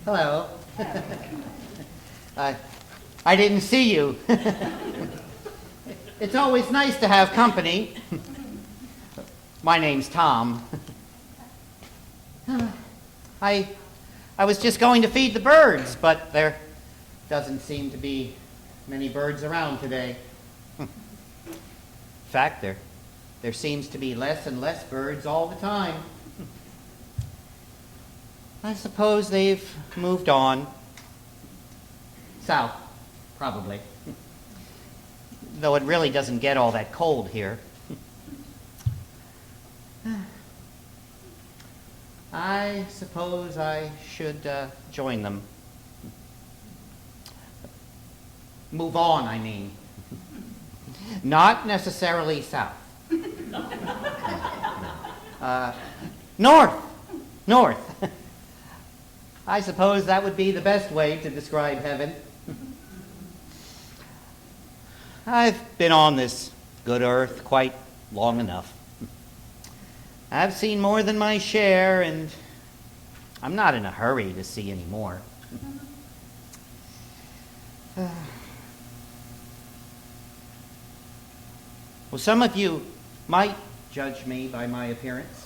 Hello. I didn't see you. It's always nice to have company. My name's Tom. I was just going to feed the birds, but there doesn't seem to be many birds around today. In fact, there seems to be less and less birds all the time. I suppose they've moved on. South, probably. Though it really doesn't get all that cold here. I suppose I should join them. Move on, I mean. Not necessarily south. North. I suppose that would be the best way to describe heaven. I've been on this good earth quite long enough. I've seen more than my share, and I'm not in a hurry to see any more. Well, some of you might judge me by my appearance.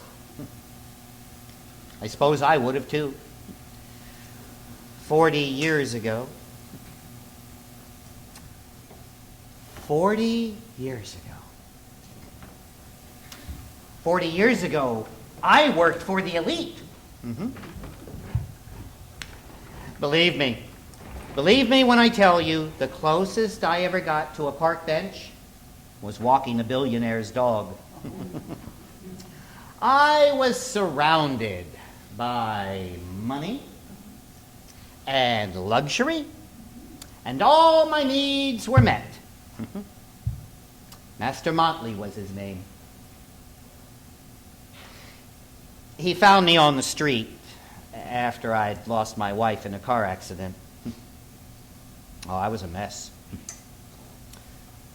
I suppose I would have too. 40 years ago. 40 years ago. 40 years ago, I worked for the elite. Believe me when I tell you, the closest I ever got to a park bench was walking a billionaire's dog. I was surrounded by money and luxury, and all my needs were met. Master Montley was his name. He found me on the street after I'd lost my wife in a car accident. Oh, I was a mess.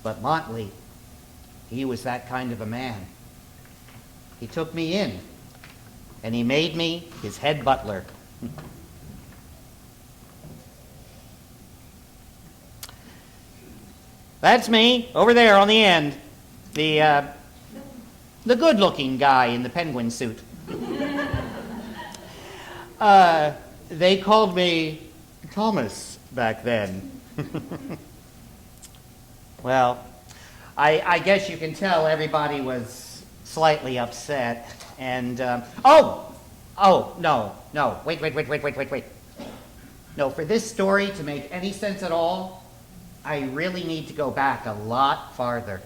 But Montley, he was that kind of a man. He took me in, and he made me his head butler. That's me, over there on the end. The good-looking guy in the penguin suit. They called me Thomas back then. Well, I guess you can tell everybody was slightly upset. And, no, wait. No, for this story to make any sense at all, I really need to go back a lot farther.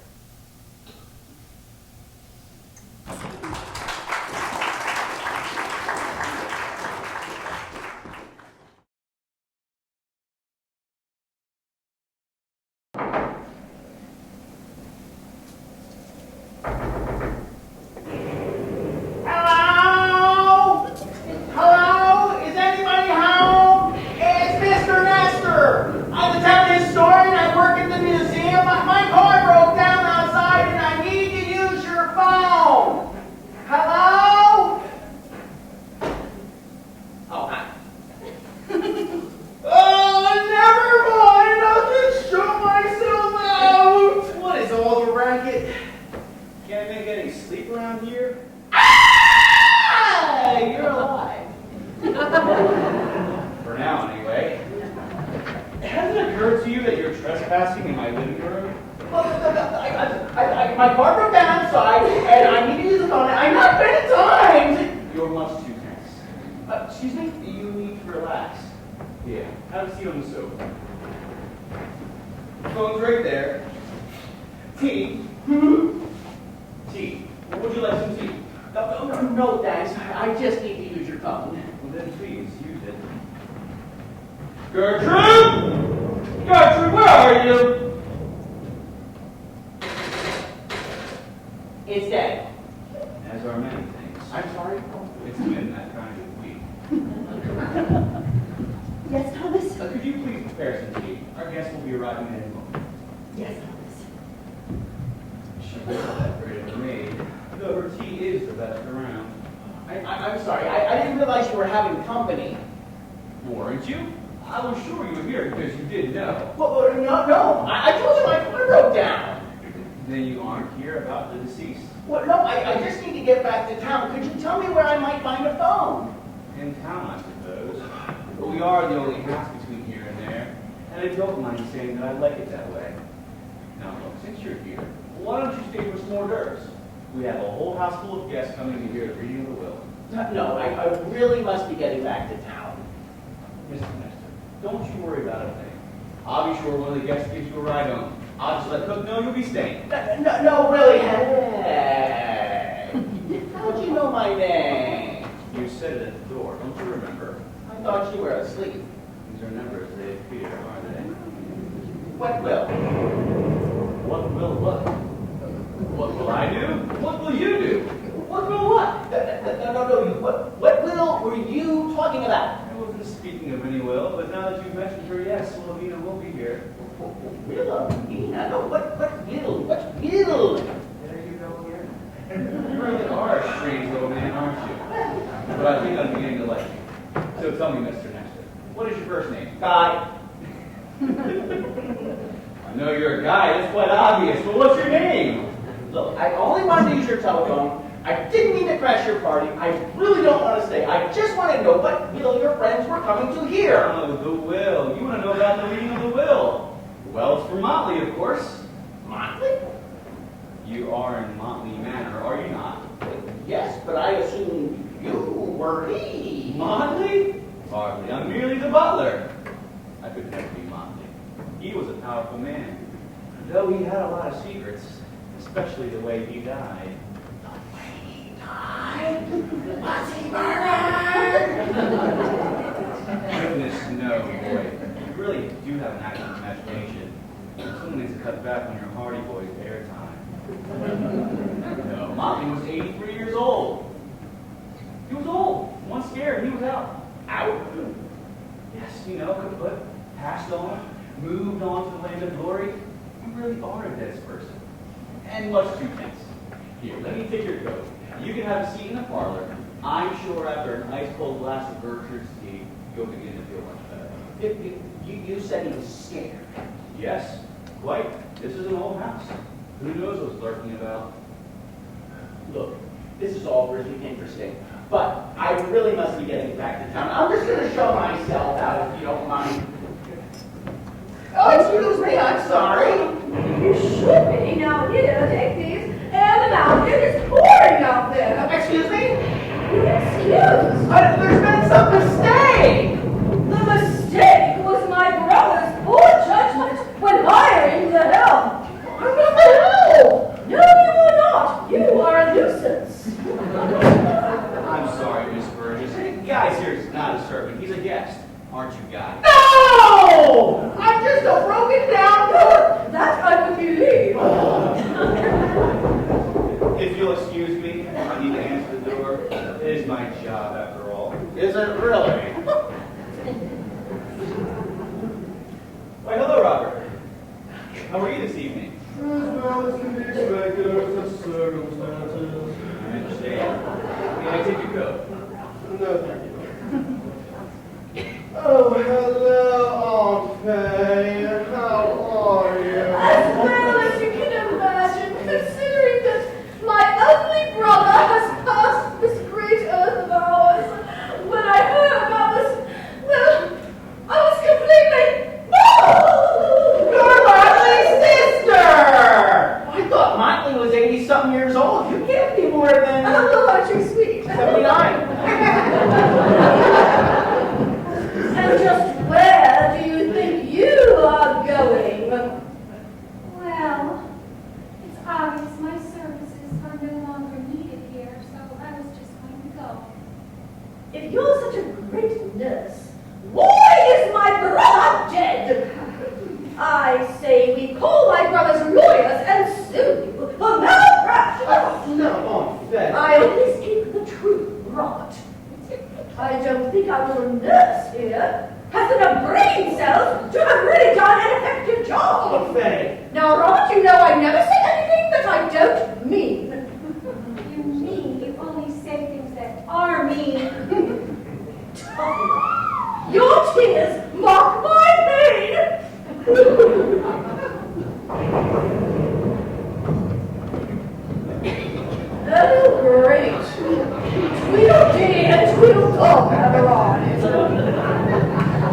My car broke down outside, and I need to use it on it. I'm not good at times! You're much too tense. Excuse me? You need to relax. Yeah, have a seat on the sofa. Phone's right there. Tea? Tea. What would you like some tea? No, thanks. I just need to use your phone. Well, then please, use it. Gertrude! Gertrude, where are you? It's dead. As are many things. I'm sorry? It's been that kind of week. Yes, Thomas? Could you please prepare some tea? Our guest will be arriving in a moment. Yes, Thomas. She was that great of a maid, though her tea is the best around. I'm sorry. I didn't realize you were having company. Weren't you? I was sure you were here because you did know. Well, no. I told you my car broke down. Then you aren't here about the deceased. Well, no, I just need to get back to town. Could you tell me where I might find a phone? In town, I suppose. But we are the only house between here and there, and I don't mind saying that I like it that way. Now, look, since you're here, why don't you stay for some hors d'oeuvres? We have a whole house full of guests coming to hear the reading of the will. No, I really must be getting back to town. Mr. Nestor, don't you worry about a thing. I'll be sure one of the guests gives you a ride home. I'll just let Cook know you'll be staying. No, really. Hey, how'd you know my name? You said it at the door, don't you remember? I thought you were asleep. These are numbers they appear, aren't they? What will? What will what? What will I do? What will you do? What will what? No. What will were you talking about? I wasn't speaking of any will, but now that you've mentioned her, yes, Wilhelmina will be here. Wilhelmina? No, what will? What will? There you go again. You really are a strange little man, aren't you? But I think I'm beginning to like you. So tell me, Mr. Nestor, what is your first name? Guy. I know you're a guy, that's quite obvious, but what's your name? Look, I only wanted to use your telephone. I didn't mean to crash your party. I really don't want to stay. I just want to know what will your friends were coming to hear. Oh, the will. You want to know about the reading of the will. Well, it's for Montley, of course. Montley? You are in Montley Manor, are you not? Yes, but I assumed you were he. Montley? Hardly. I'm merely the butler. I could never be Montley. He was a powerful man, though he had a lot of secrets, especially the way he died. Was he murdered? Goodness, no, boy. You really do have an active imagination. Someone needs to cut back on your Hardy Boys airtime. No, Monty was 83 years old. He was old. Once scared, he was out. Out? Yes, you know, kaput, passed on, moved on to the land of glory. You really are a dead person. And much too tense. Here, let me take your coat. You can have a seat in the parlor. I'm sure after a nice cold glass of Berkshire's tea, you'll begin to feel much better. You said he was scared. Yes, quite. This is an old house. Who knows what's lurking about? Look, this is all really interesting, but I really must be getting back to town. I'm just going to show myself out if you don't mind. Oh, excuse me, I'm sorry. You should be. Now here, take these. And the mountain is pouring out there. Excuse me? Excuse? There's been some mistake. The mistake was my brother's poor judgment when hiring the help. I'm not the help. No, you are not. You are a nuisance. I'm sorry, Miss Burgess. Guy's here is not a servant. He's a guest. Aren't you, Guy? No! I'm just a broken down cook. That I would believe. If you'll excuse me, I need to answer the door. It is my job, after all. Is it really? Why, hello, Robert. How are you this evening? As well as can be expected under such circumstances. I understand. May I take your coat? No, thank you. Oh, hello, Aunt Faye. How are you? As well as you can imagine, considering that my only brother has passed this great earth of ours. When I heard about this, well, I was completely... You're Motley's sister! I thought Motley was 80-something years old. You can't be more than... Oh, aren't you sweet? 79. And just where do you think you are going? Well, it's obvious my services are no longer needed here, so I was just going to go. If you're such a great nurse, why is my brother dead? I say we call my brother's lawyers and sue you for malpractice. No, Aunt Faye. I only speak the truth, Robert. I don't think our little nurse here has enough brain cells to have really done an effective job. Aunt Faye. Now, Robert, you know I never say anything that I don't mean. You mean you only say things that are mean. You're tears mark my pain. Oh, great. Tweedledee and Tweedledum have arrived.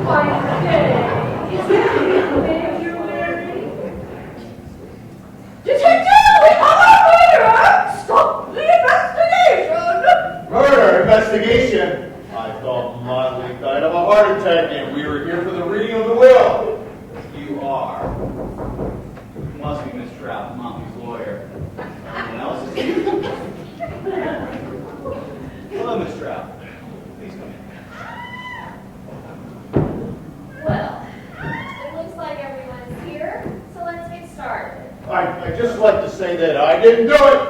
My day is it you're wearing? Detective, we have a murderer! Stop the investigation! Murder investigation? I thought Montley died of a heart attack and we were here for the reading of the will. You are. Must be Miss Trout, Montley's lawyer. Anyone else is here? Hello, Miss Trout. Please come in. Well, it looks like everyone's here, so let's get started. I'd just like to say that I didn't do it.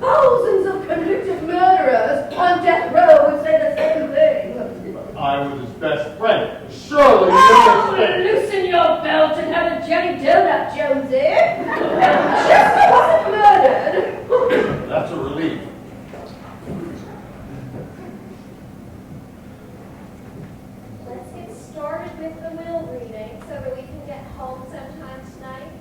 Thousands of convicted murderers on death row would say the same thing. I was his best friend. Surely you Oh, understand. loosen your belt and have a jelly donut, Jonesy. Chester wasn't murdered. That's a relief. Let's get started with the will reading so that we can get home sometime tonight.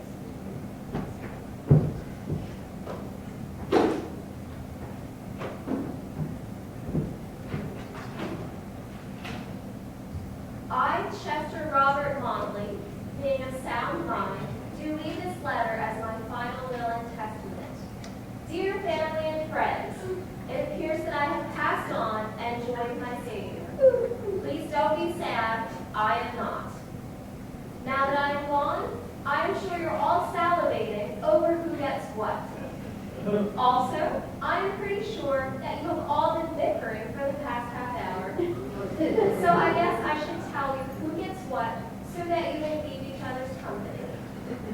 I, Chester Robert Montley, being of sound mind, do leave this letter as my final will and testament. Dear family and friends, it appears that I have passed on and joined my Savior. Please don't be sad, I am not. Now that I am gone, I am sure you're all salivating over who gets what. Also, I'm pretty sure that you have all been bickering for the past half hour. So I guess I should tell you who gets what so that you may leave each other's company.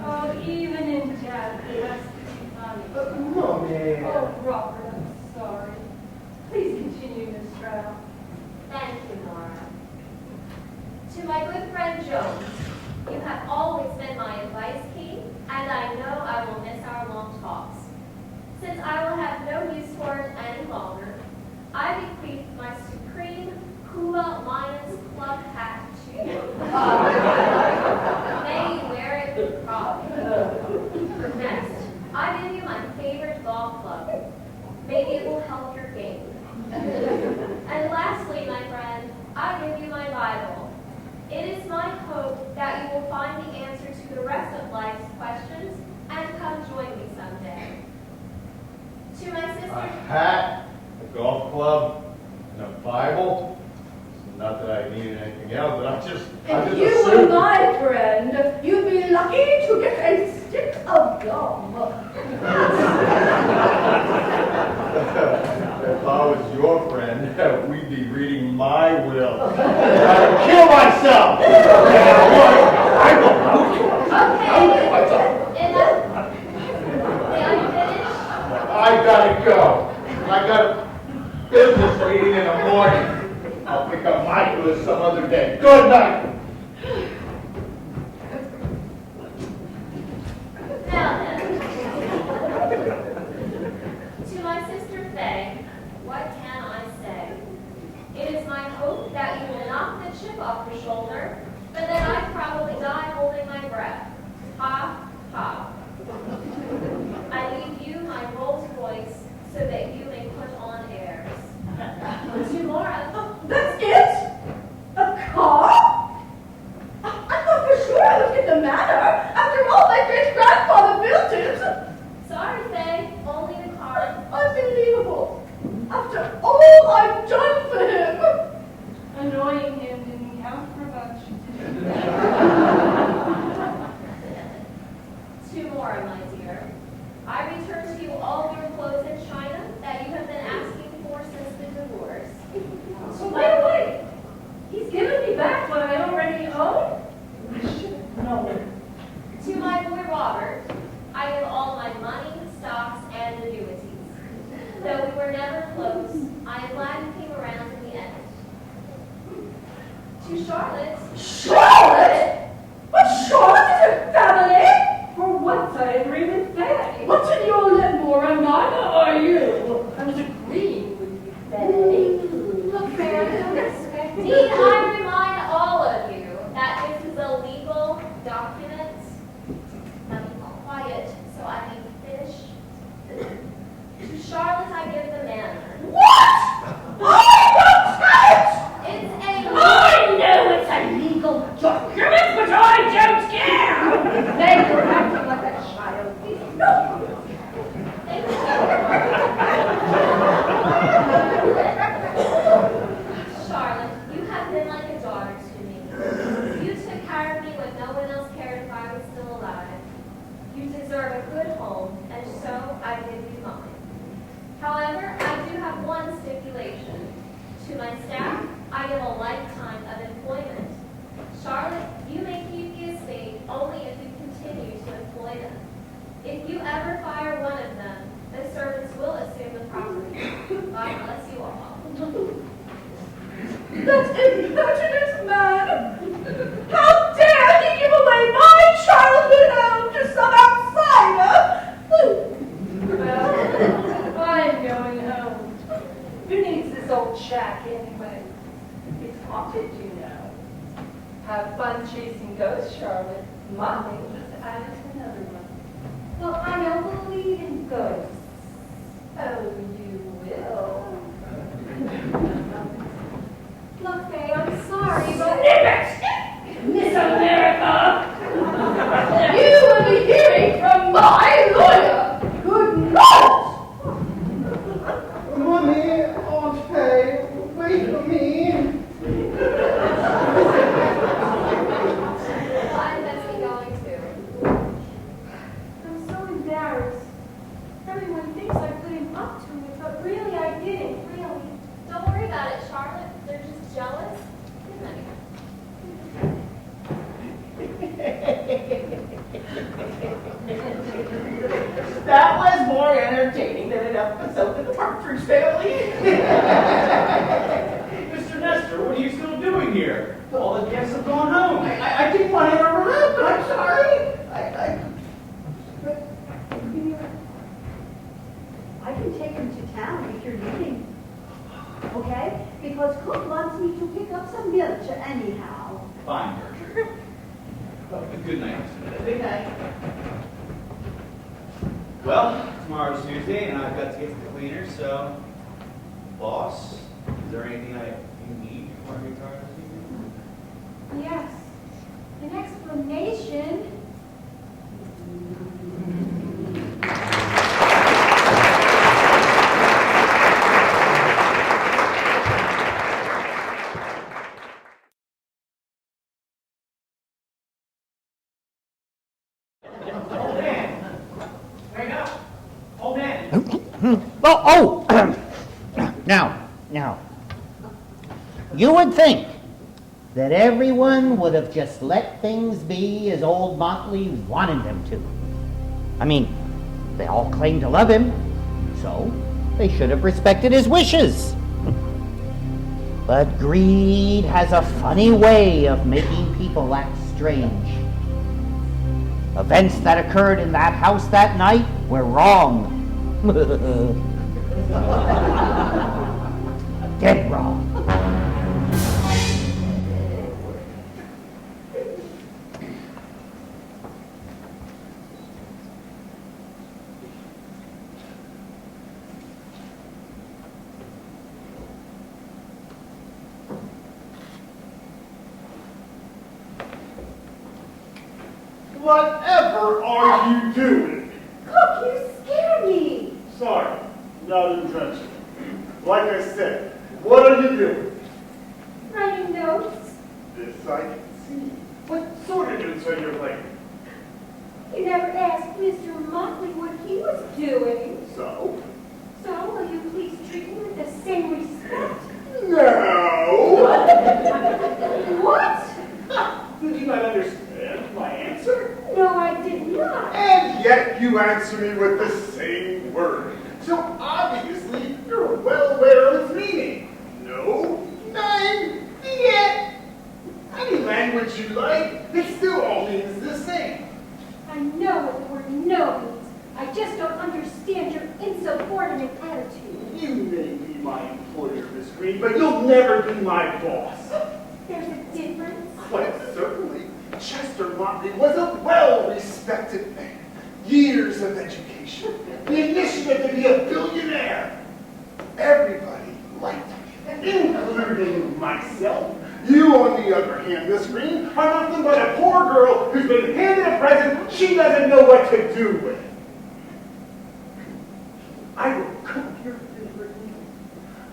Oh, even in death, it has to be funny. Mommy. Oh, Robert, I'm sorry. Please continue, Miss Stroud. Thank you, Nora. To my good friend Jones, you have always been my advice key, and I know I will miss our long talks. Since I will have no use for it any longer, I bequeath my supreme Kula Lions Club hat to you. May you wear it with pride. Next, I give you my favorite golf club. Maybe it will help your game. And lastly, my friend, I give you my Bible. It is my hope that you will find the answer to the rest of life's questions and come join me someday. To my A sister, hat, a golf club, and a Bible. Not that I needed anything else, but I just If you were assumed. my friend, you'd be lucky to get a stick of gum. If I was your friend, we'd be reading my will. I'd kill myself! I okay, enough. May I finish? gotta go. I got a business meeting in the morning. I'll pick up my goods some other day. Good night. Now then, to my sister Faye, what can I say? It is my hope that you will knock the chip off your shoulder, but that I probably die holding my breath. Ha, ha. I leave you my Rolls Royce so that you may put on airs. Tomorrow, That's it? A car? I thought for sure I would get the Manor. After all, my great-grandfather built it. sorry Faye, only the car. Unbelievable. After all I've done for him. Annoying him didn't count for much. Tomorrow, my dear, I return to you all your clothes and china that you have been asking for since the divorce. So wait. He's given me back what I already own? I should have known. To my boy Robert, I give all my money, stocks, and annuities. Though we were never close, I am glad you came around in the end. To Charlotte, Charlotte? But Charlotte is a family? For once, I agree with Faye. What's in your limbo, and neither are you. I was agreeing with you, Faye. look fair, don't expect. Dean, I'm have one stipulation. To my staff, I give a lifetime of employment. Charlotte, you may keep the estate only if you continue to employ them. If you ever fire one of them, the servants will assume the property. God bless you all. That impertinent man! How dare he give away my childhood home to some outsider? Well, I'm going home. Who needs this old shack anyway? It's haunted, you know. Have fun chasing ghosts, Charlotte. Montley just added another one. Well, I don't believe in ghosts. Oh, you will. Look, Faye, I'm sorry, but... Snip it! Miss America! You will be hearing from my lawyer! Good night! Mommy, Aunt Faye, wait for me. I'm Betsy going to. I'm so embarrassed. Everyone thinks I put him up to it, but really I didn't, really. Don't worry about it, Charlotte. They're just jealous. Good night. That was more entertaining than an episode of the Partridge Family. Mr. Nestor, what are you still doing here? All the guests have gone home. I didn't want to interrupt. I'm sorry. I can take him to town if you're leaving. Okay? Because Cook wants me to pick up some milk anyhow. Fine, Gertrude. Well, good night, Mr. Nestor. Good night. Well, tomorrow's Tuesday, and I've got to get to the cleaner, so... Boss, is there anything you need before I retire this evening? Yes. An explanation. Old man! Wake up! Old man! Now, you would think that everyone would have just let things be as old Montley wanted them to. I mean, they all claim to love him, so they should have respected his wishes. But greed has a funny way of making people act strange. Events that occurred in that house that night were wrong. Dead wrong. Whatever are you doing? Cook, you scare me. Sorry, not intentional. Like I said, what are you doing? Writing notes. This I can see. What sort of notes are you writing? You never asked Mr. Montley what he was doing. So? So, will you please treat me with the same respect? No! What? Did you not understand my answer? No, I did not. And yet you answer me with the same word. So obviously you're well aware of its meaning. No, none, yet. Any language you like, it still all means the same. I know what the word no means. I just don't understand your insubordinate attitude. You may be my employer, Miss Green, but you'll never be my boss. There's a difference. Quite certainly, Chester Montley was a well-respected man. Years of education, the initiative to be a billionaire. Everybody liked him, including myself. You, on the other hand, Miss Green, are nothing but a poor girl who's been handed a present she doesn't know what to do with. I will cook your dinner.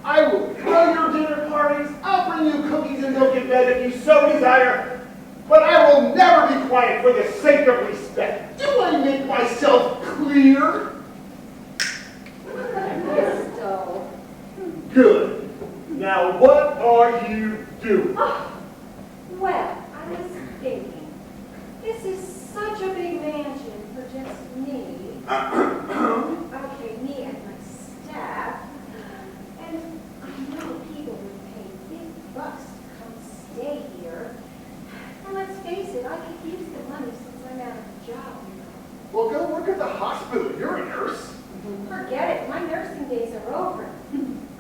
I will throw your dinner parties. I'll bring you cookies and milk in bed if you so desire. But I will never be quiet for the sake of respect. Do I make myself clear? Crystal, Good. Now what are you doing? Oh, well, I was thinking, this is such a big mansion for just me. Okay, me and my staff. And I know people would pay big bucks to come stay here. And let's face it, I could use the money since I'm out of a job. Well, go work at the hospital. You're a nurse. Forget it, my nursing days are over.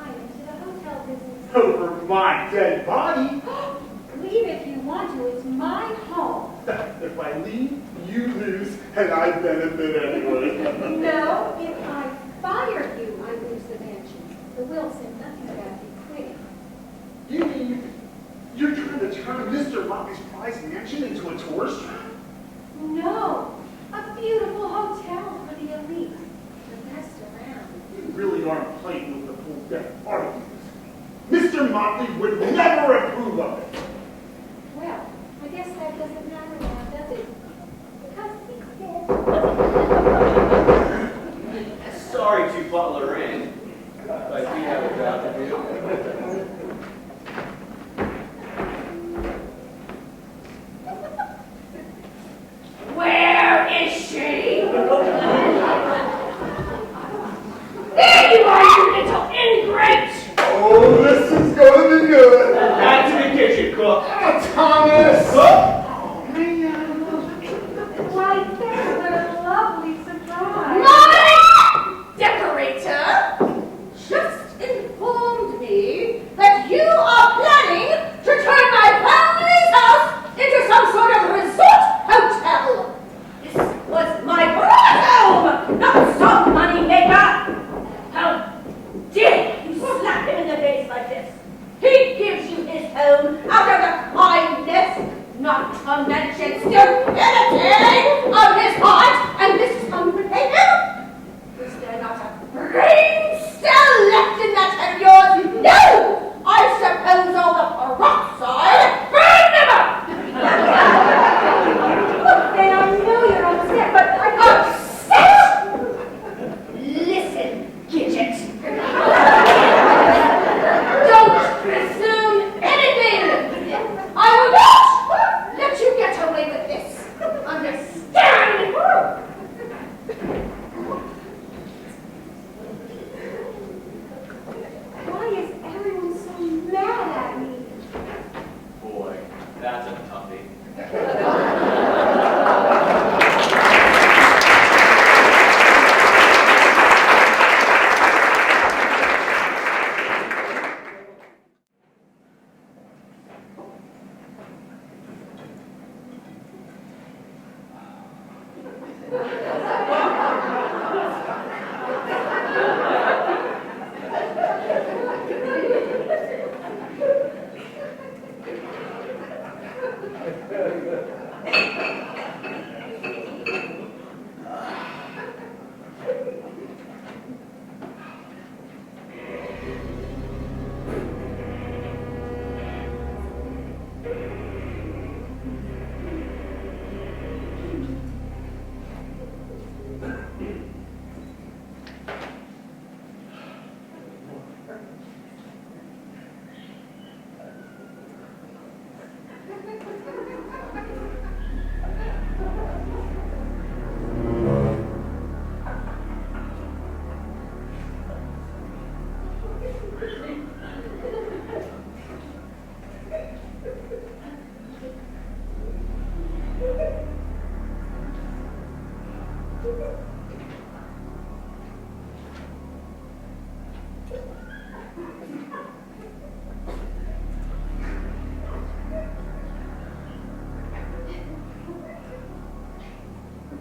I'm into the hotel business. Over my dead body. Leave if you want to, it's my home. If I leave, you lose, and I benefit anyway. No, if I fire you, I lose the mansion. The will said nothing about you quitting. You mean you're trying to turn Mr. Montley's prize mansion into a tourist trap? No, a beautiful hotel for the elite. The best around. You really aren't playing with the full deck, are you? Mr. Montley would never approve of it. Well, I guess that doesn't matter now, does it? Because he's dead. Sorry to butler in, but we have a job to do. Where is she? There you are, you little ingrate! Oh, this is going to be good. Back to the kitchen, cook. Oh, Thomas! Oh, man. Why, that's what a lovely surprise. My decorator just informed me that you are planning to turn my family's house into some sort of resort hotel. This was my brother's home, not some money maker. How dare you slap him in the face like this? He gives you his home out of the kindness, not to mention stupidity of his heart, and this is coming to pay him. Is there not a brain cell left in that head of yours? No! I suppose all the peroxide burned them up! Then I know you're upset, but I Upset? Listen, Gidget. Don't presume anything! I will not let you get away with this! Understand? Why is everyone so mad at me? Boy, that's a toughie.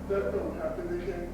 That don't happen again.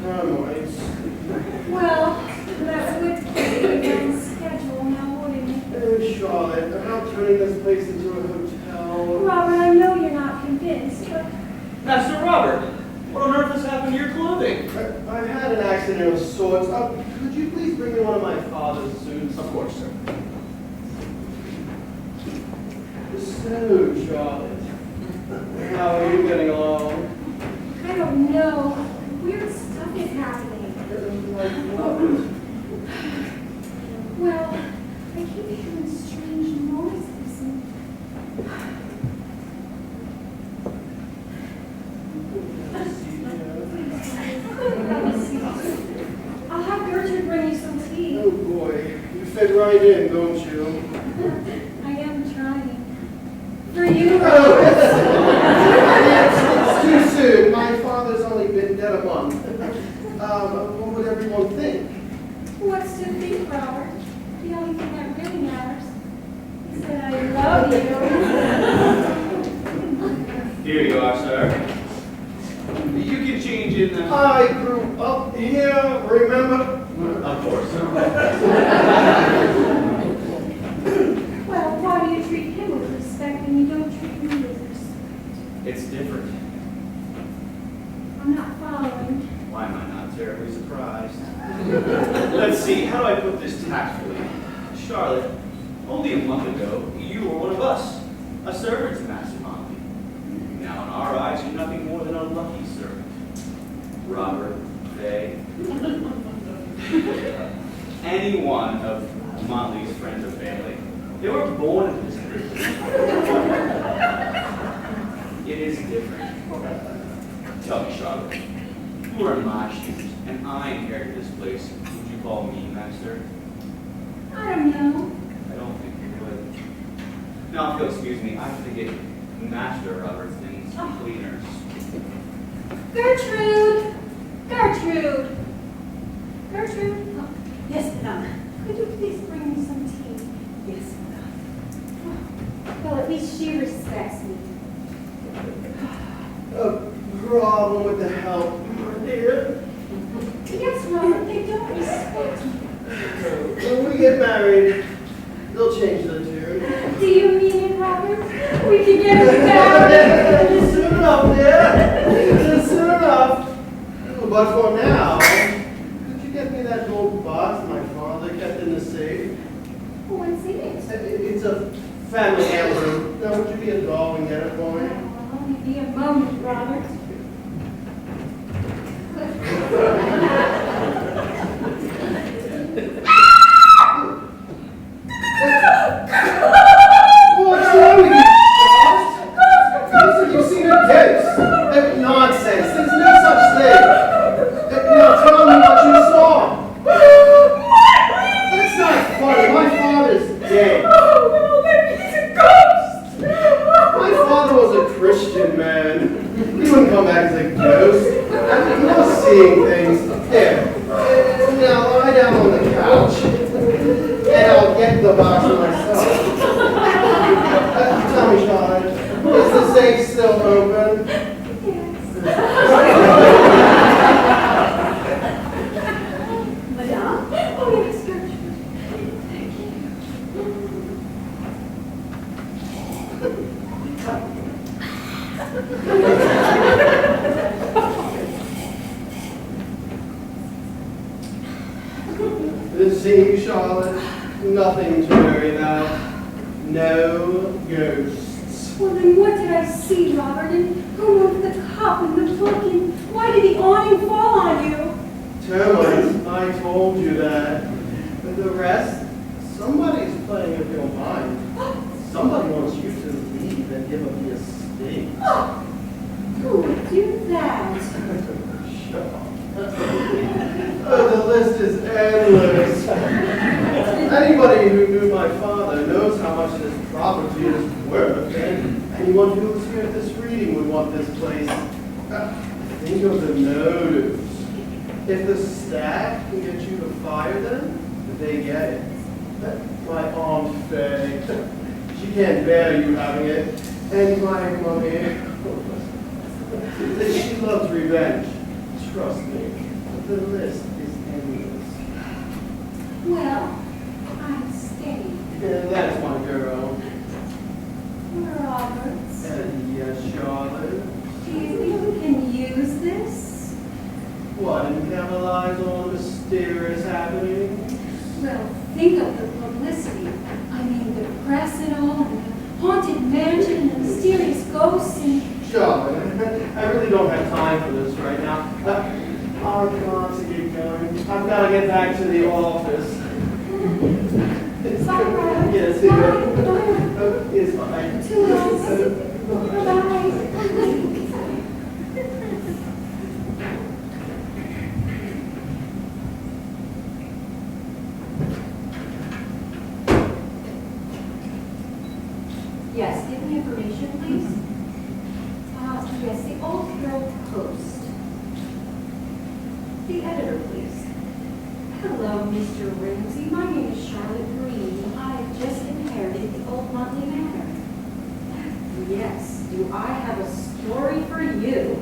termites. Well, that would be on schedule now, wouldn't it? Oh, Charlotte, about turning this place into a hotel. Robert, I know you're not convinced, but Master Robert, what on earth has happened to your clothing? I've had an accident of sorts. Could you please bring me one of my father's suits? Of course, sir. So, Charlotte, how are you getting along? I don't know. Weird stuff is happening. Like what? Well, I keep hearing strange noises and... I'll have Gertrude bring you some tea. Oh boy, you fit right in, don't you? I am trying. For you, Oh, Robert. it's too soon. My father's only been dead a month. What would everyone think? What's to think, Robert? The only thing that really matters is that I love you. Here you are, sir. You can change in the... I grew up here, remember? Of course. Well, why do you treat him with respect and you don't treat me with respect? It's different. I'm not following. Why am I not terribly surprised? Let's see, how do I put this tactfully? Charlotte, only a month ago, you were one of us, a servant to Master Montley. Now, in our eyes, you're nothing more than a lucky servant. Robert, Fay, any one of Montley's friends or family, they were born into this privilege. It is different. Tell me, Charlotte, you were in my shoes, and I inherited this place. Would you call me master? I don't know. I don't think you would. Now, if you'll excuse me, I have to get Master Robert's things cleaners. Gertrude! Gertrude! Gertrude? Oh, yes, madame. Could you please bring me some tea? Yes, madame. Well, at least she respects me. A problem with the help, dear. Yes, Robert, they don't respect me. When we get married, they'll change the tune. Do you mean it, Robert? We can get married. Soon enough, dear. Soon enough. But for now, could you get me that gold box my father kept in the safe? What's it? It's a family heirloom. Now, would you be a doll and get it for me? I'll only be a moment, Robert. What's wrong with you, Charles? Have you seen a ghost? Nonsense. There's no such thing. Now tell me what you saw. That's not funny. My father's dead. Oh, well, then he's a ghost! My father was a Christian man. He wouldn't come back as a ghost. You're seeing things. There. Now lie down on the couch, and I'll get the box myself. Tell me, Charlotte, is the safe still open? Madame? Oh, yes, Gertrude. Thank you. See, Charlotte, nothing to worry about. No ghosts. Well, then what did I see, Robert? And who moved the cup and the book? And why did the awning fall on you? Termites, I told you that. But the rest, somebody's playing with your mind. Somebody wants you to leave and give up the estate. Who would do that? Shut up. The list is endless. Anybody who knew my father knows how much this property is worth, and anyone who was here at this reading would want this place. Think of the motives. If the staff can get you to fire them, they get it. My Aunt Faye, she can't bear you having it. And my mummy, she loves revenge. Trust me. capitalize on mysterious happenings? Well, think of the publicity. I mean, the press and all, and the haunted mansion, and the mysterious ghosts, and... Charlotte, I really don't have time for this right now. I've got to get going. I've got to get back to the office. It's all right. Yes, Bye. it's fine. Toodles. Bye-bye. Yes, give me information, please. Yes, the Old Herald Post. The editor, please. Hello, Mr. Ramsey. My name is Charlotte Green. I have just inherited the old Montley Manor. Yes, do I have a story for you?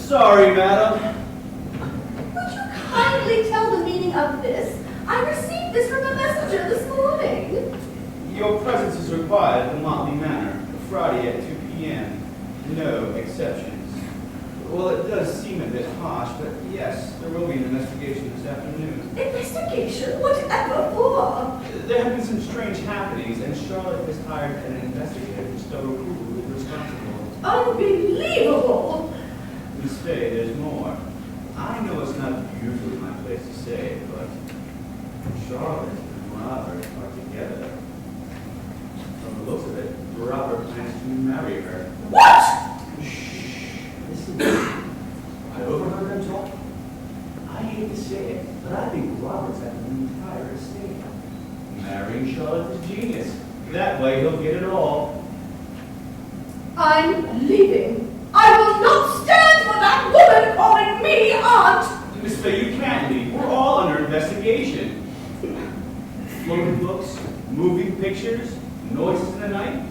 Sorry, madam. Would you kindly tell the meaning of this? I received this from a messenger this morning. Your presence is required at the Montley Manor, Friday at 2 p.m. No exceptions. Well, it does seem a bit harsh, but yes, there will be an investigation this afternoon. Investigation? Whatever for? There have been some strange happenings, and Charlotte has hired an investigator to discover who is responsible. Unbelievable! Miss Fay, there's more. I know it's not usually my place to say, but Charlotte and Robert are together. From the looks of it, Robert plans to marry her. What? Shh. Listen. I overheard them talk. I hate to say it, but I think Robert's at the entire estate. Marrying Charlotte is genius. That way he'll get it all. I'm leaving. I will not stand for that woman calling me aunt! Miss Fay, you can't leave. We're all under investigation. Floating books, moving pictures, noises in the night,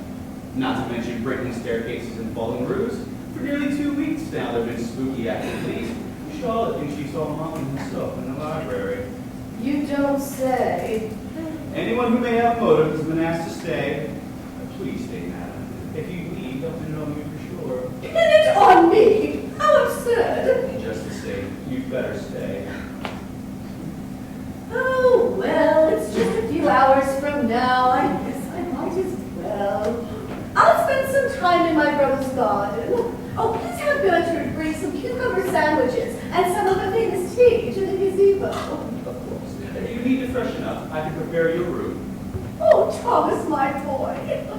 not to mention breaking staircases and falling roofs. For nearly 2 weeks now, there have been spooky activities. Charlotte thinks she saw Montley herself in the library. You don't say. Anyone who may have motive has been asked to stay. Please stay, madam. If you leave, they'll know you for sure. Pin it on me! How absurd! Just the same, you'd better stay. Oh, well, it's just a few hours from now. I guess I might as well. I'll spend some time in my brother's garden. Oh, please have Gertrude bring some cucumber sandwiches and some of the famous tea to the gazebo. Of course. If you need to freshen up, I can prepare your room. Oh, Thomas, my boy, if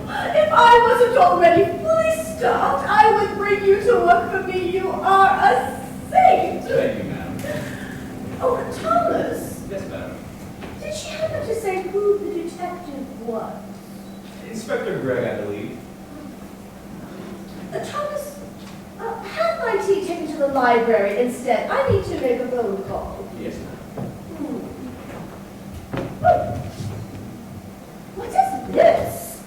I wasn't already fully stocked, I would bring you to work for me. You are a saint. Thank you, madam. Oh, Thomas, Yes, madam. did she happen to say who the detective was? Inspector Gregg, I believe. Thomas, have my tea taken to the library instead. I need to make a phone call. Yes, madam. What is this?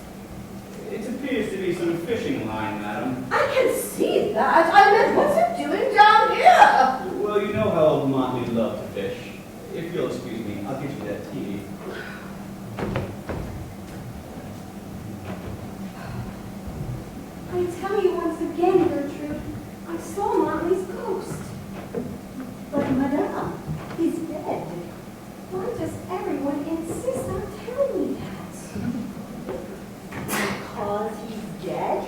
It appears to be some fishing line, madam. I can see that. I meant, what's it doing down here? Well, you know how old Montley loved to fish. If you'll excuse me, I'll get you that tea. I tell you once again, Gertrude, I saw Montley's ghost. But Madame, he's dead. Why does everyone insist on telling me that? Because he's dead?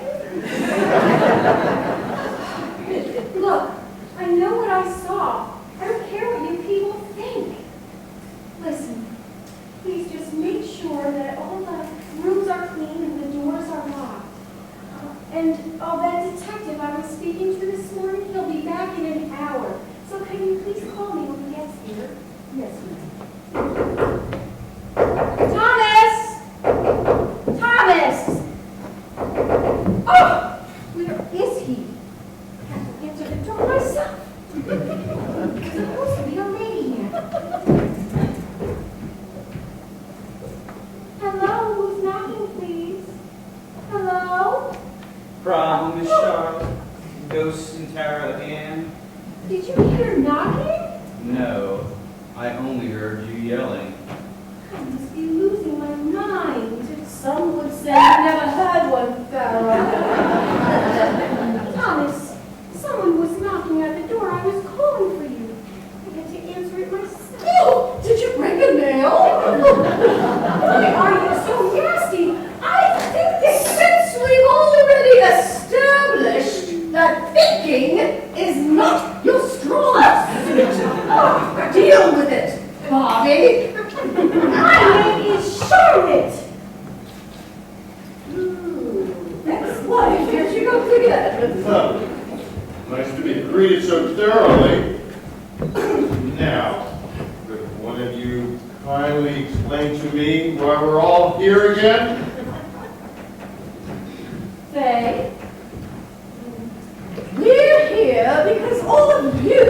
Look, I know what I saw. I don't care what you people think. Listen, please just make sure that all the rooms are clean and the doors are locked. And that detective I was speaking to this morning, he'll be back in an hour. So can you please call me when he gets here? Yes, ma'am. Now, Miss Charlotte, Ghost and Tarot Ann? Did you hear knocking? No, I only heard you yelling. I must be losing my mind. Some would say you never had one, Farrah. Thomas, someone was knocking at the door. I was calling for you. I had to answer it myself. Oh, did you break a nail? Why are you so nasty? I think that since we've already established that thinking is not your strong suit, deal with it, Bobby. My name is Charlotte. Ex-wife, here she comes again. Nice to be greeted so thoroughly. Now, could one of you kindly explain to me why we're all here again? Faye, we're here because all of you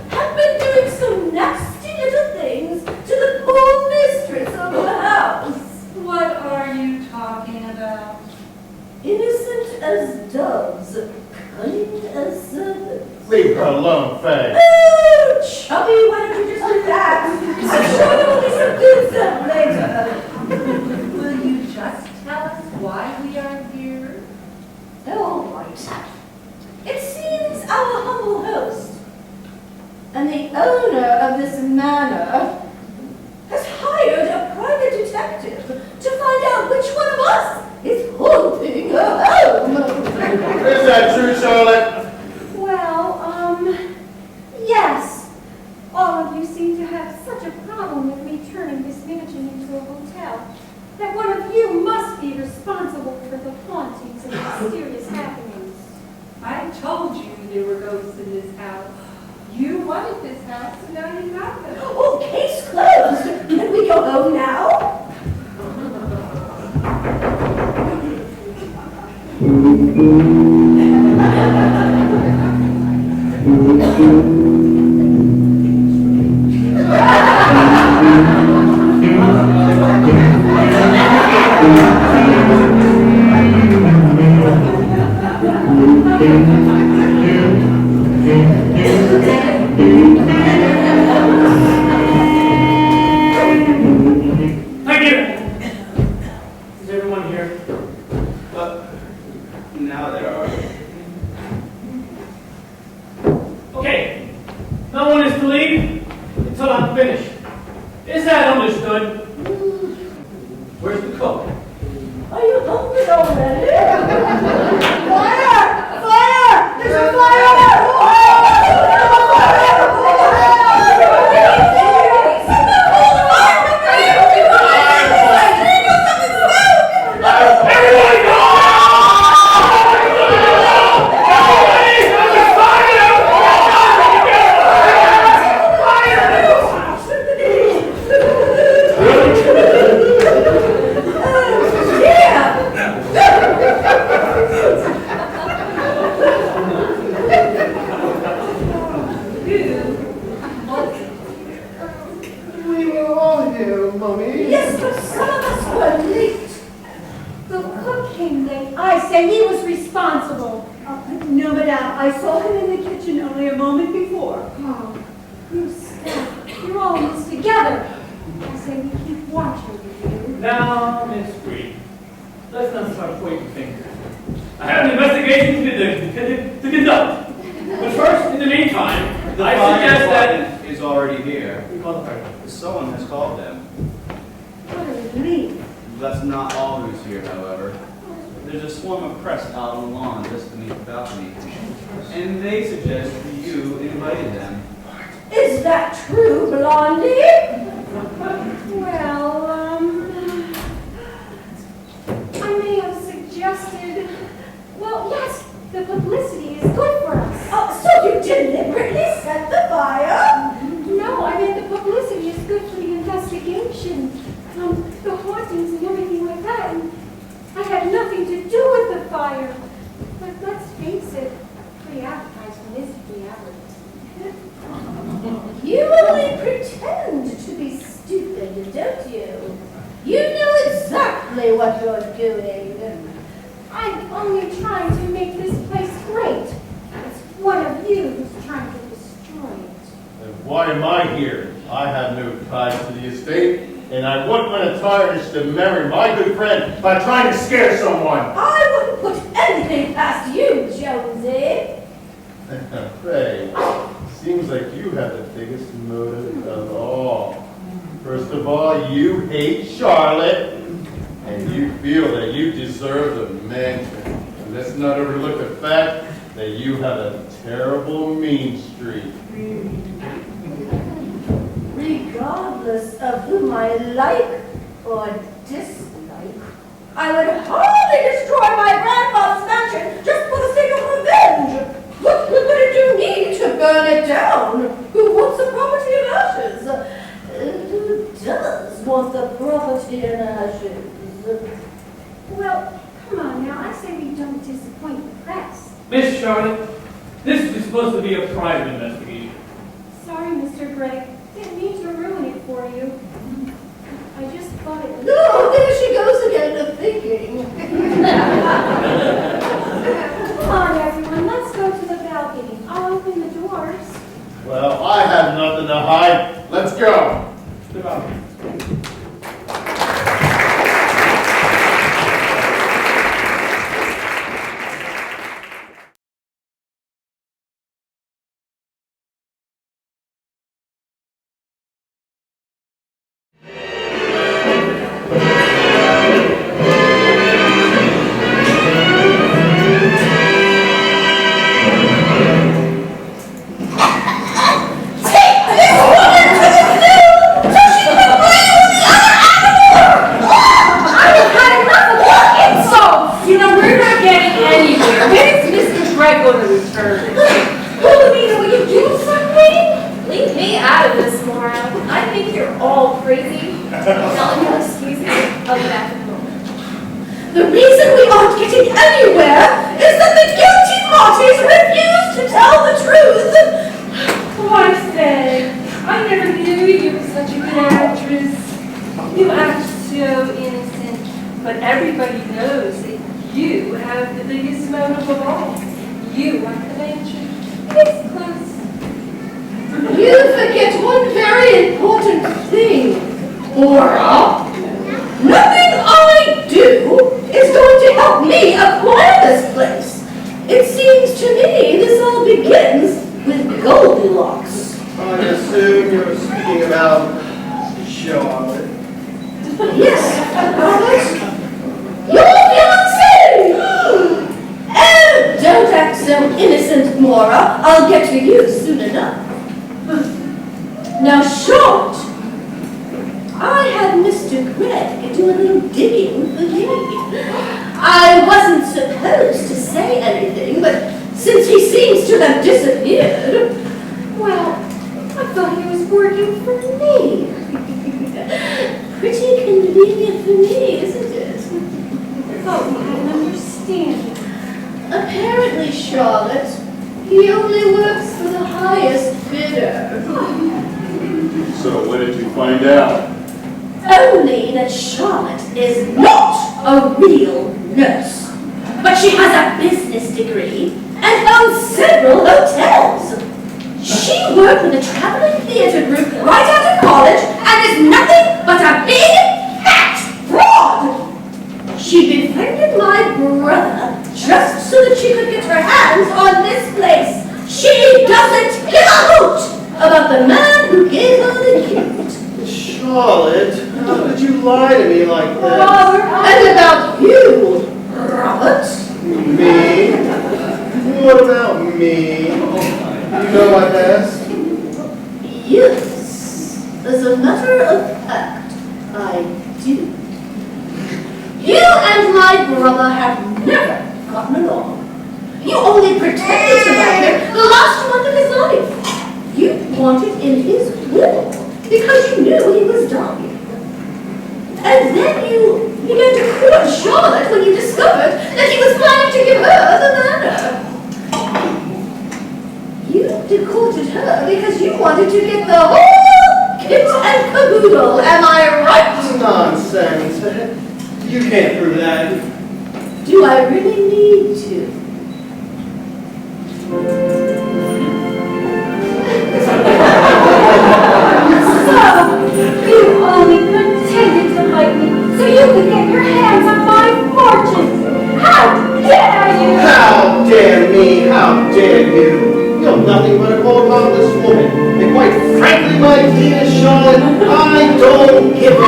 have been doing some nasty little things to the poor mistress of the house. What are you talking about? Innocent as doves, cunning as serpents. Leave her alone, Faye. Oh, Chubby, why don't you just relax? I'm sure there will be some good stuff later. Will you just tell us why we are here? All right. It seems our humble host and the owner of this manor has hired a private detective to find out which one of us is haunting her home. Is that true, Charlotte? Well, yes. All of you seem to have such a problem with me turning this mansion into a hotel that one of you must be responsible for the hauntings and mysterious happenings. I told you there were ghosts in this house. You wanted this house, and now you got them. Oh, case closed. Can we go home now? Thank you! Is everyone here? Now there are. Okay, no one is to leave until I'm finished. Is that understood? Where's the cook? Are you hungry already? Fire! Fire! There's a fire! We were all here, Mummy. Yes, but some of us were late. The cook came late. I say he was responsible. No, madame, I saw him in the kitchen only a moment before. Oh, you staff, you're all in this together. I say we keep watching with you. Now, Miss Green, let's not start pointing fingers. I have an investigation to conduct. But first, in the meantime, The I fire suggest that... department is already here. We call the fire. Someone has called them. What a relief. That's not all who's here, however. There's a swarm of press out on the lawn just beneath the balcony. And they suggest you invited them. Is that true, Blondie? Well, I may have suggested, well, yes, the publicity is good for us. Oh, so you deliberately set the fire? No, I mean the publicity is good for the investigation, the hauntings and everything like that. And I had nothing to do with the fire. But let's face it, free advertisement is free advertisement. You only pretend to be stupid, don't you? You know exactly what you're doing. I'm only trying to make this place great. It's one of you who's trying to destroy it. Then why am I here? I have no ties to the estate, and I wouldn't want to tarnish the memory of my good friend by trying to scare someone. I wouldn't put anything past you, Jonesy. Ray, seems like you have the biggest motive of all. First of all, you hate Charlotte, and you feel that you deserve the mansion. And let's not overlook the fact that you have a terrible mean streak. Regardless of whom I like or dislike, I would hardly destroy my grandfather's mansion just for the sake of revenge. What good would it do me to burn it down? Who wants the property in ashes? Who does want the property in ashes? Well, come on now. I say we don't disappoint the press. Miss Charlotte, this is supposed to be a private investigation. Sorry, Mr. Gray. Didn't mean to ruin it for you. I just thought it was... No, there she goes again to thinking. Come on, everyone. Let's go to the balcony. I'll open the doors. Well, I have nothing to hide. Let's go. The reason we aren't getting anywhere is that the guilty parties refuse to tell the truth. Oh, I say, I never knew you were such a good actress. You act so innocent, but everybody knows that you have the biggest motive of all. You want the mansion. It's close. You forget one very important thing, Laura. Nothing I do is going to help me acquire this place. It seems to me this all begins with Goldilocks. I assume you're speaking about Charlotte. Yes, Robert. Your fiancée! Oh, don't act so innocent, Mora. I'll get to you soon enough. Now, Short, I had Mr. Gregg do a little digging for me. I wasn't supposed to say anything, but since he seems to have disappeared, well, I thought he was working for me. Pretty convenient for me, isn't it? I thought we had an understanding. Apparently, Charlotte, he only works for the highest bidder. So what did you find out? Only that Charlotte is not a real nurse, but she has a business degree and owns several hotels. She worked with a traveling theater group right out of college and is nothing but a big, fat fraud. She befriended my brother just so that she could get her hands on this place. She doesn't give a hoot about the man who gave her the gift. Charlotte, how could you lie to me like this? And about you, Robert. Me? What about me? You know my past? Yes, as a matter of fact, I do. You and my brother have never gotten along. You only pretended to like him the last month of his life. You wanted in his will because you knew he was dying. And then you began to court Charlotte when you discovered that he was planning to give her the manor. You courted her because you wanted to get the whole kit and caboodle, am I right? Nonsense. You can't prove that. Do I really need to? So, you only pretended to like me so you could get your hands on my fortune. How dare you! How dare me? How dare you? You're nothing but a cold, heartless woman. And quite frankly, my dear Charlotte, I don't give a...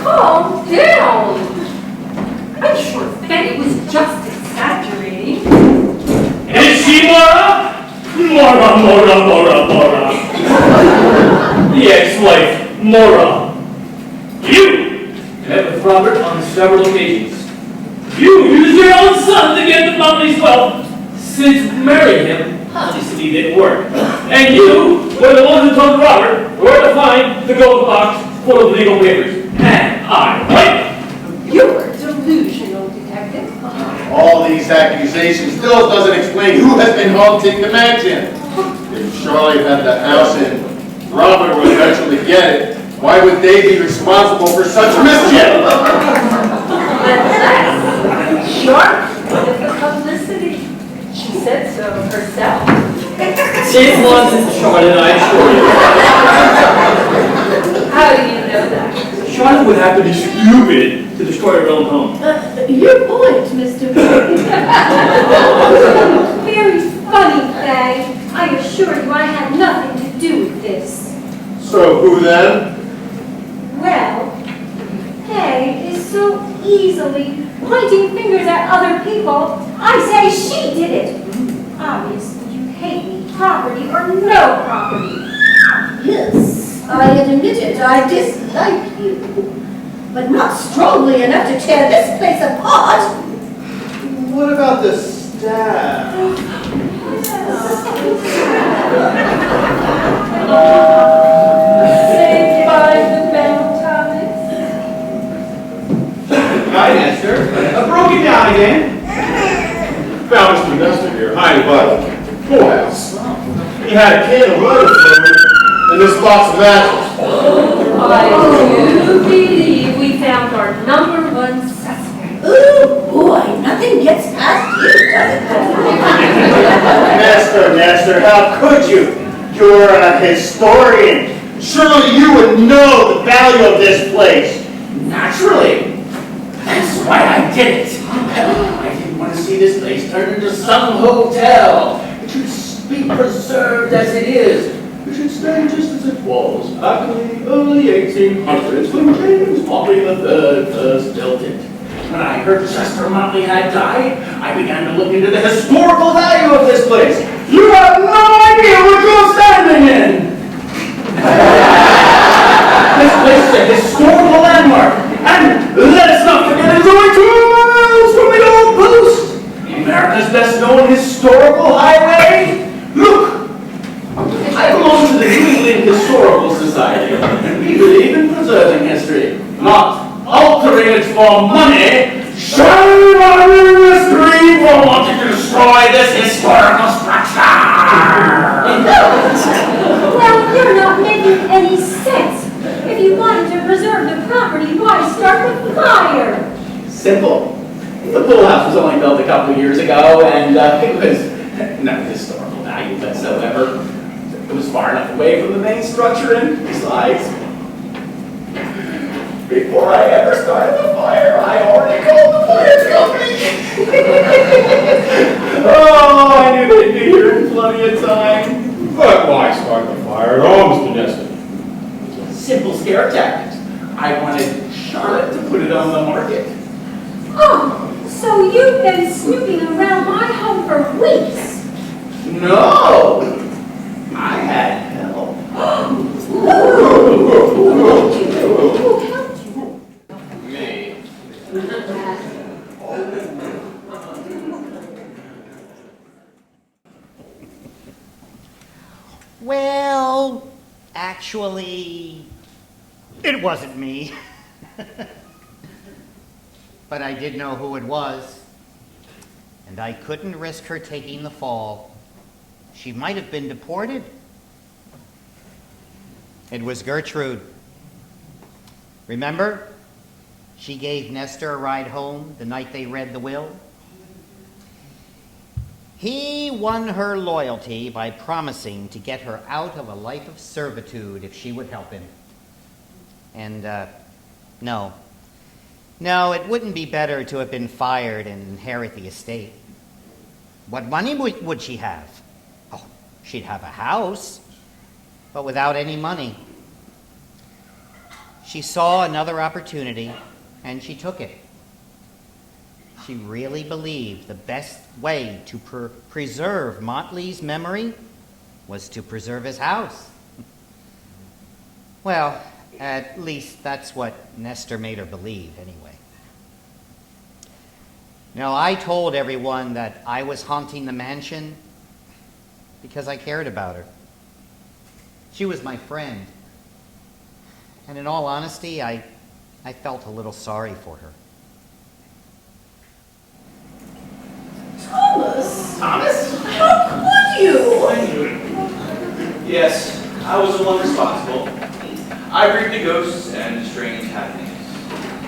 Calm down. I'm sure Betty was just exaggerating. Is she Mora? Mora. The ex-wife, Mora. You met with Robert on several occasions. You used your own son to get the Montley's wealth. Since marrying him, obviously didn't work. And you were the one who told Robert where to find the gold box full of legal papers. And I like You're delusional, detective. All these accusations still doesn't explain who has been haunting the mansion. If Charlie had the house and Robert would eventually get it, why would they be responsible for such mischief? Unless Sharp wanted the publicity. She said so herself. it wasn't Charlotte, I assure you. How do you know that? Charlotte would have to be stupid to destroy her own home. Your point, Mr. Very funny, Faye. I assure you I had nothing to do with this. So who then? Well, Faye is so easily pointing fingers at other people. I say she did it. Obviously, you hate me, property or no property. Yes, I admit it. I dislike you. But not strongly enough to tear this place apart. What about the staff? Saved by the bell, Thomas. Hi, Nestor. Broken down again. Found Mr. Nestor here, hiding by the poorhouse. He had a can of murder fluid in this box of matches. I do believe we found our #1 suspect. Oh boy, nothing gets past you, does it? Nestor, how could you? You're a historian. Surely you would know the value of this place. Naturally. That's why I did it. I didn't want to see this place turned into some hotel. It should be preserved as it is. It should stay just as it was back in the early 1800s when James Montley III first built it. When I heard Chester Montley had died, I began to look into the historical value of this place. You have no idea what you're standing in. This place is a historical landmark, and let us not forget it's only 2 miles from the old post. America's best known historical highway. Look, I belong to the New England Historical Society, and we believe in preserving history, not altering it for money. Shame on you, history, for wanting to destroy this historical structure. Well, you're not making any sense. If you wanted to preserve the property, why start the fire? Simple. The pool house was only built a couple of years ago, and it was no historical value whatsoever. It was far enough away from the main structure, and besides, before I ever started the fire, I already called the fire company. Oh, I knew they'd be here in plenty of time. But why start the fire at all, Mr. Nestor? Simple scare tactics. I wanted Charlotte to put it on the market. Oh, so you've been snooping around my home for weeks. No! I had help. Who helped you? Me. Well, actually, it wasn't me. But I did know who it was, and I couldn't risk her taking the fall. She might have been deported. It was Gertrude. Remember? She gave Nestor a ride home the night they read the will. He won her loyalty by promising to get her out of a life of servitude if she would help him. And, no, it wouldn't be better to have been fired and inherit the estate. What money would she have? Oh, she'd have a house, but without any money. She saw another opportunity, and she took it. She really believed the best way to preserve Montley's memory was to preserve his house. Well, at least that's what Nestor made her believe, anyway. Now, I told everyone that I was haunting the mansion because I cared about her. She was my friend. And in all honesty, I felt a little sorry for her. Thomas! Thomas? How could you? I knew it. Yes, I was the one responsible. I grieved the ghosts and the strange happenings.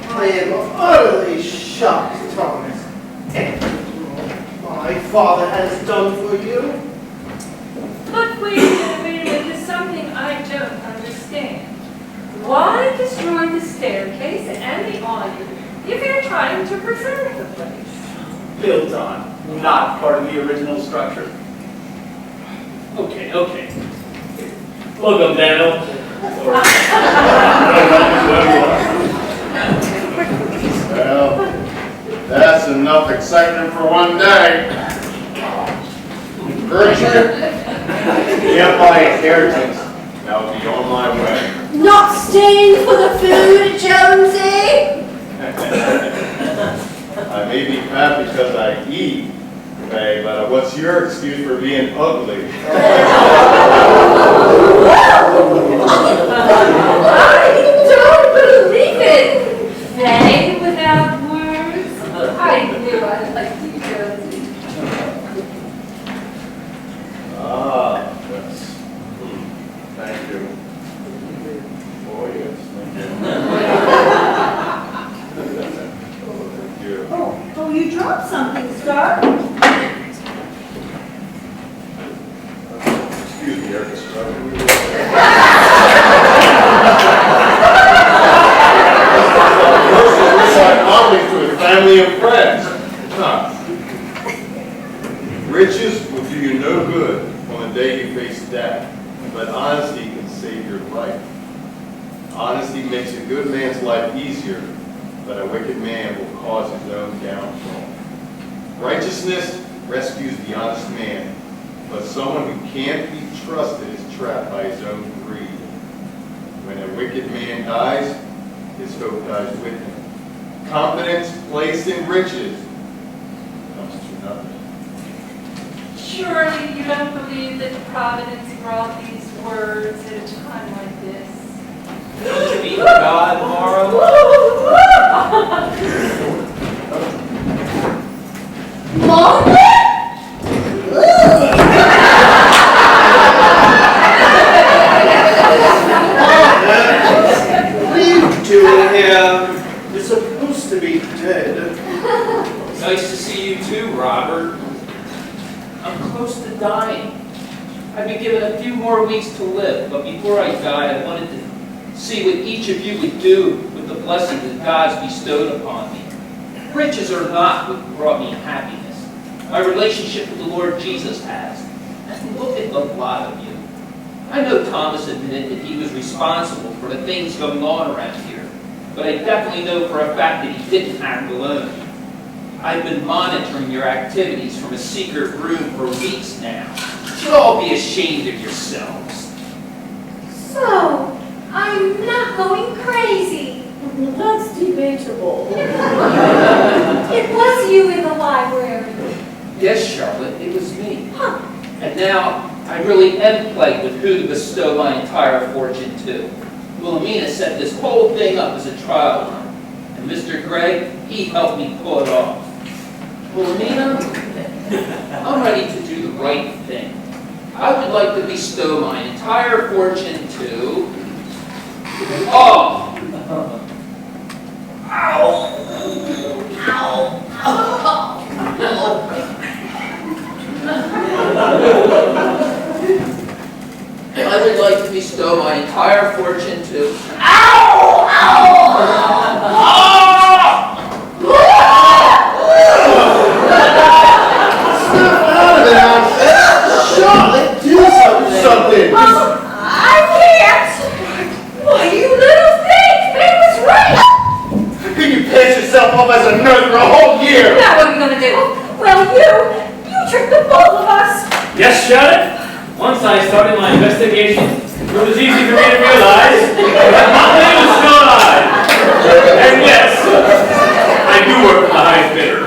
I am utterly shocked, Thomas. My father has done for you. But wait a minute, there's something I don't understand. Why destroy the staircase and the awning if you're trying to preserve the place? Built on, not part of the original structure. Okay. Welcome, Daniel. Well, that's enough excitement for one day. Gertrude, get my inheritance. Now be on my way. Not staying for the food, Jonesy? I may be fat because I eat, Faye, but what's your excuse for being ugly? I don't believe it! They without words? I knew I'd like you, Jonesy. Ah, yes. Thank you. Oh, yes, thank you. Oh, you dropped something, Star. Excuse me, Orchestra. Montley to his family and friends. Huh. Riches will do you no good on the day you face death, but honesty can save your life. Honesty makes a good man's life easier, but a wicked man will cause his own downfall. Righteousness rescues the honest man, but someone who can't be trusted is trapped by his own greed. When a wicked man dies, his hope dies with him. Confidence placed in riches comes to nothing. Surely you don't believe that Providence brought these words at a time like this? Don't you mean God, Mara? Montley? What are you doing here? You're supposed to be dead. Nice to see you too, Robert. I'm close to dying. I've been given a few more weeks to live, but before I died, I wanted to see what each of you would do with the blessings that God's bestowed upon me. Riches are not what brought me happiness. My relationship with the Lord Jesus has. And look at the lot of you. I know Thomas admitted that he was responsible for the things going on around here, but I definitely know for a fact that he didn't act alone. I've been monitoring your activities from a secret room for weeks now. You should all be ashamed of yourselves. So, I'm not going crazy. That's debatable. It was you in the library. Yes, Charlotte, it was me. Huh. And now, I really am plagued with who to bestow my entire fortune to. Wilhelmina set this whole thing up as a trial run, and Mr. Gregg, he helped me pull it off. Wilhelmina, I'm ready to do the right thing. I would like to bestow my entire fortune to Oh! Ow! I would like to bestow my entire fortune to... Snap out of it, Alfred. Charlotte, do something. I can't. Why, you little thing, it was right. You pass yourself off as a nurse for a whole year. Now what are you gonna do? Well, you tricked the both of us. Yes, Charlotte. Once I started my investigation, it was easy for me to realize that Montley was still alive. And yes, I do work for the highest bidder.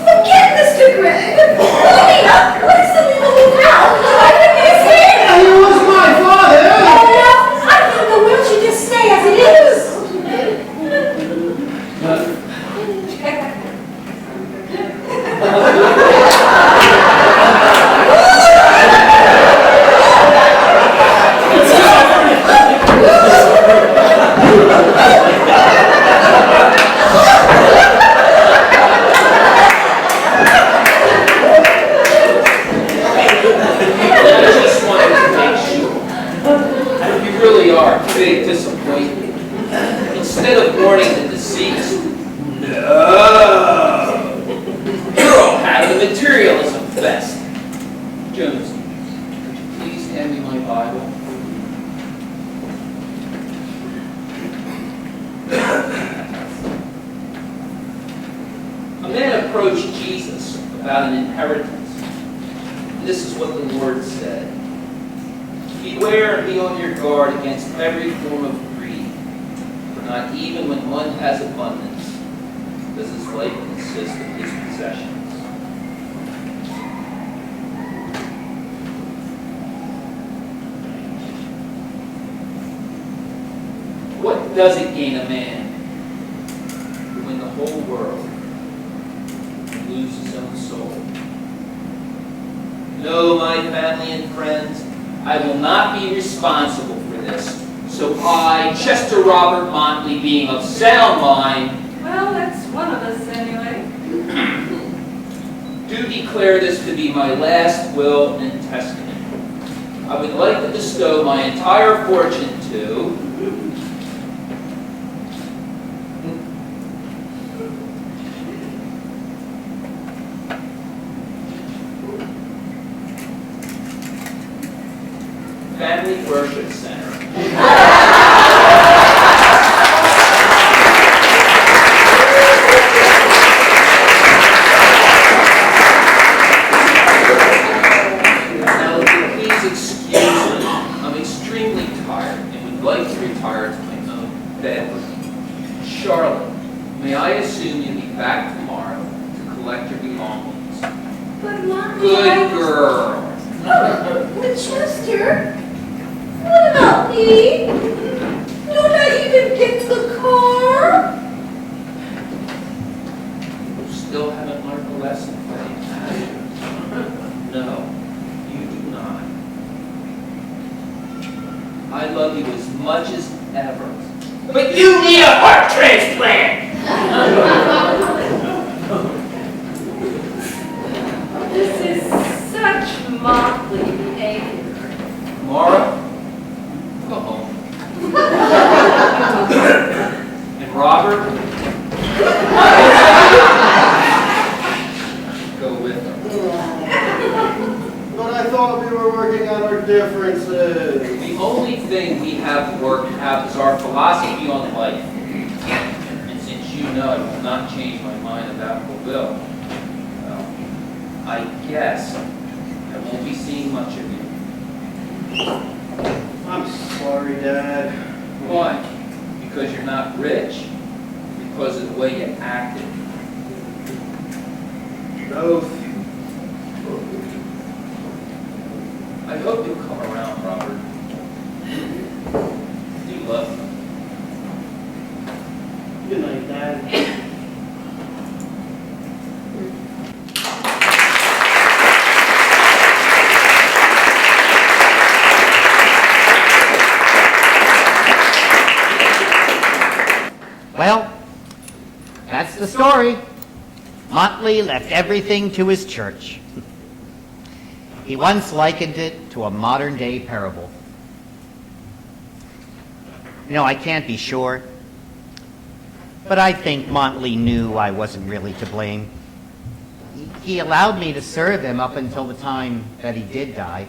Forget Mr. Gregg. Lena, what is the legal now? I can be his hand. He was my father. Oh, no, I think the will should just stay as it is. I just wanted to make sure. You really are a big disappointment. Instead of mourning the deceased, no. You're all having the materialism fest. Jones, could you please hand me my Bible? A man approached Jesus about an inheritance. This is what the Lord said. Beware and be on your guard against every form of greed, for not even when one has abundance does his life consist of his possessions. What does it gain a man to win the whole world and lose his own soul? No, my family and friends, I will not be responsible for this. So I, Chester Robert Montley, being of sound mind, Well, that's one of us anyway. do declare this to be my last will and testament. I would like to bestow my entire fortune to... Family Worship Center. Now, please excuse me. I'm extremely tired and would like to retire to my own bedroom. Charlotte, may I assume you'll be back tomorrow to collect your belongings? But Mommy, Good girl. But Chester, what about me? Don't I even get the car? You still haven't learned the lesson, Faith, have you? No, you do not. I love you as much as ever. But you need a heart transplant! This is such motley behavior. Mara, go home. And Robert, go with them. But I thought we were working on our differences. The only thing we have to work out is our philosophy on life. And since you know I will not change my mind about the will, well, I guess I won't be seeing much of you. I'm sorry, Dad. Why? Because you're not rich? Because of the way you acted? Both. I hope you'll come around, Robert. Do love you. Good night, Dad. the story. Montley left everything to his church. He once likened it to a modern-day parable. I can't be sure, but I think Montley knew I wasn't really to blame. He allowed me to serve him up until the time that he did die.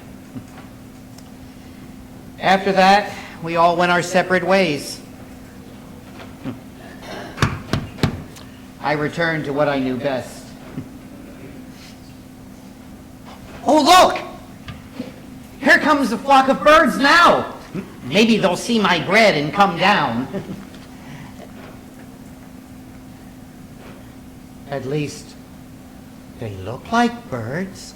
After that, we all went our separate ways. I returned to what I knew best. Oh, look! Here comes a flock of birds now. Maybe they'll see my bread and come down. At least, they look like birds.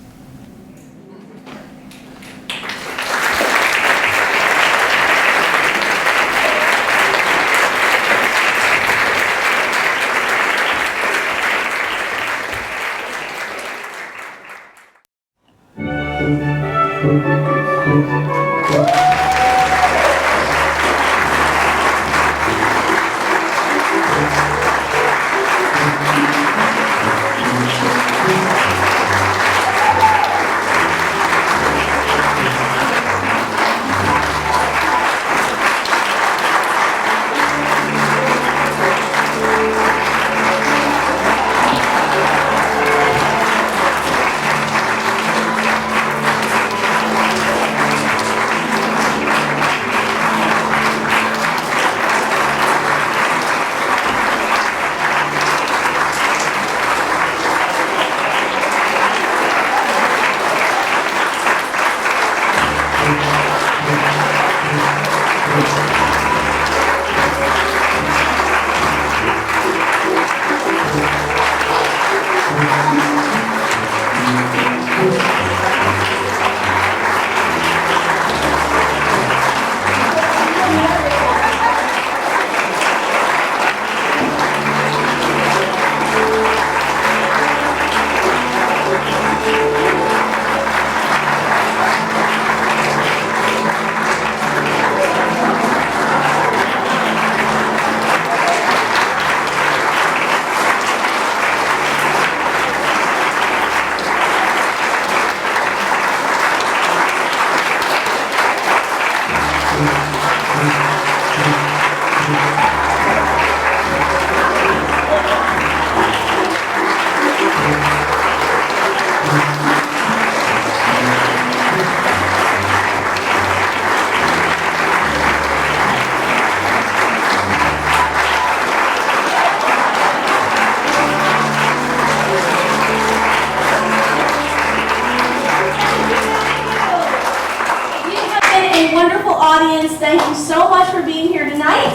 Thank you so much for being here tonight.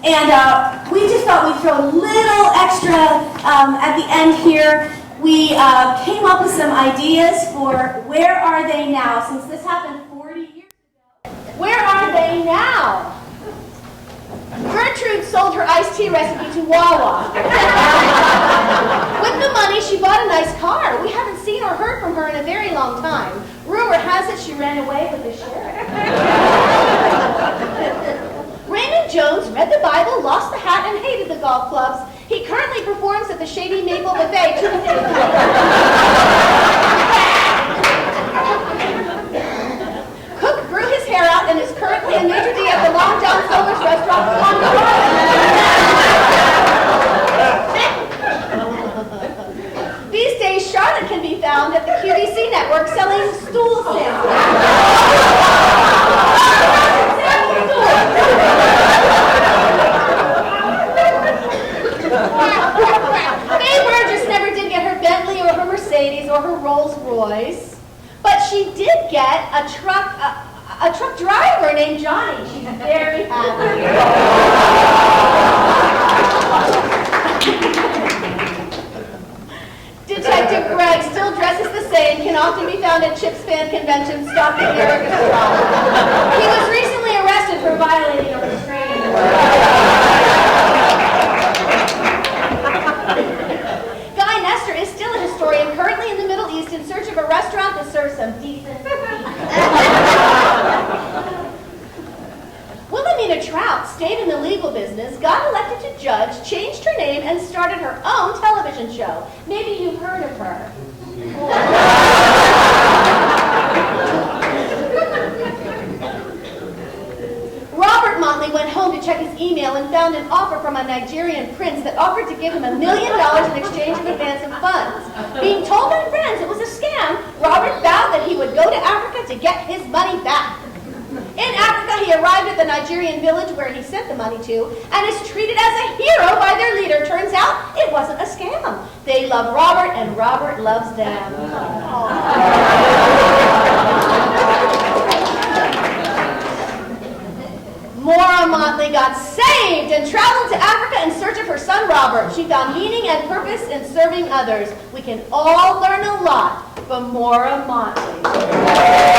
And we just thought we'd throw a little extra at the end here. We came up with some ideas for Where Are They Now? Since this happened 40 years ago. Where are they now? Gertrude sold her iced tea recipe to Wawa. With the money, she bought a nice car. We haven't seen or heard from her in a very long time. Rumor has it she ran away with the sheriff. Raymond Jones read the Bible, lost the hat, and hated the golf clubs. He currently performs at the Shady Maple Buffet to the Cook grew his hair out and is currently a maitre d' at the Long John Silver's restaurant along the road. These days, Charlotte can be found at the QVC network selling stool samples. Mae Burgess never did get her Bentley or her Mercedes or her Rolls Royce, but she did get a truck driver named Johnny. She's very happy. Detective Greg still dresses the same, can often be found at Chips fan conventions stalking Eric Estrada. He was recently arrested for violating a restraining order. Guy Nestor is still a historian, currently in the Middle East in search of a restaurant that serves some decent food. Wilhelmina Trout stayed in the legal business, got elected to judge, changed her name, and started her own television show. Maybe you've heard of her. Robert Montley went home to check his email and found an offer from a Nigerian prince that offered to give him $1 million in exchange for advance of funds. Being told by friends it was a scam, Robert vowed that he would go to Africa to get his money back. In Africa, he arrived at the Nigerian village where he sent the money to and is treated as a hero by their leader. Turns out it wasn't a scam. They love Robert and Robert loves them. Maura Montley got saved and traveled to Africa in search of her son Robert. She found meaning and purpose in serving others. We can all learn a lot from Maura Montley.